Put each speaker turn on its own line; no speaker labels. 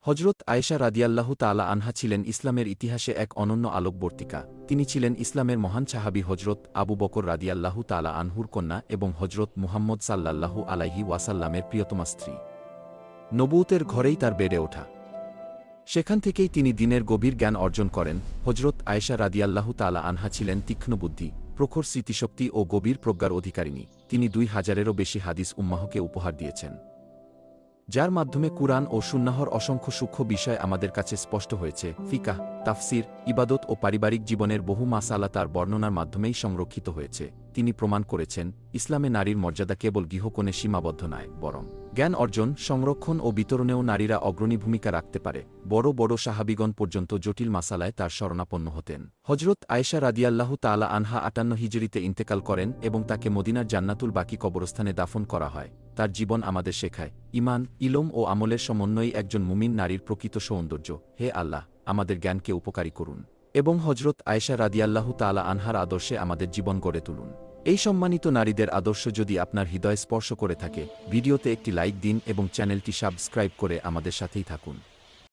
হজরত আয়েশা রাদিয়াল্লাহু তাআলা আনহা ছিলেন ইসলামের ইতিহাসে এক অনন্য আলোকবর্তিকা। তিনি ছিলেন ইসলামের মহান সাহাবী হজরত আবু বকর রাদিয়াল্লাহু তাআলা আনহুর কন্যা এবং হজরত মুহাম্মদ সাল্লাল্লাহু আলাইহি ওয়াসাল্লামের প্রিয়তমা স্ত্রী। নবুয়তের ঘরেই তার বেড়ে ওঠা। সেখান থেকেই তিনি দ্বীনের গভীর জ্ঞান অর্জন করেন। হজরত আয়েশা রাদিয়াল্লাহু তাআলা আনহা ছিলেন তীক্ষ্ণ বুদ্ধি, প্রখর স্মৃতিশক্তি ও গভীর প্রজ্ঞার অধিকারিণী। তিনি ২,০০০-এরও বেশি হাদিস উম্মাহকে উপহার দিয়েছেন, যার মাধ্যমে কুরআন ও সুন্নাহর অসংখ্য সূক্ষ্ম বিষয় আমাদের কাছে স্পষ্ট হয়েছে। ফিকাহ, তাফসির, ইবাদত ও পারিবারিক জীবনের বহু মাসালা তার বর্ণনার মাধ্যমেই সংরক্ষিত হয়েছে। তিনি প্রমাণ করেছেন, ইসলামে নারীর মর্যাদা কেবল গৃহকোণে সীমাবদ্ধ নয়, বরং জ্ঞান অর্জন, সংরক্ষণ ও বিতরণেও নারীরা অগ্রণী ভূমিকা রাখতে পারে। বড় বড় সাহাবীগণ পর্যন্ত জটিল মাসালায় তার শরণাপন্ন হতেন। হজরত আয়েশা রাদিয়াল্লাহু তাআলা আনহা ৫৮ হিজরিতে ইন্তেকাল করেন এবং তাকে মদিনার জান্নাতুল বাকি কবরস্থানে দাফন করা হয়। তার জীবন আমাদের শেখায়, ঈমান, ইলম ও আমলের সমন্বয়ই একজন মুমিন নারীর প্রকৃত সৌন্দর্য। হে আল্লাহ, আমাদের জ্ঞানকে উপকারী করুন এবং হজরত আয়েশা রাদিয়াল্লাহু তাআলা আনহার আদর্শে আমাদের জীবন গড়ে তুলুন। এই সম্মানিত নারীদের আদর্শ যদি আপনার হৃদয় স্পর্শ করে থাকে, ভিডিওতে একটি লাইক দিন এবং চ্যানেলটি সাবস্ক্রাইব করে আমাদের সাথেই থাকুন।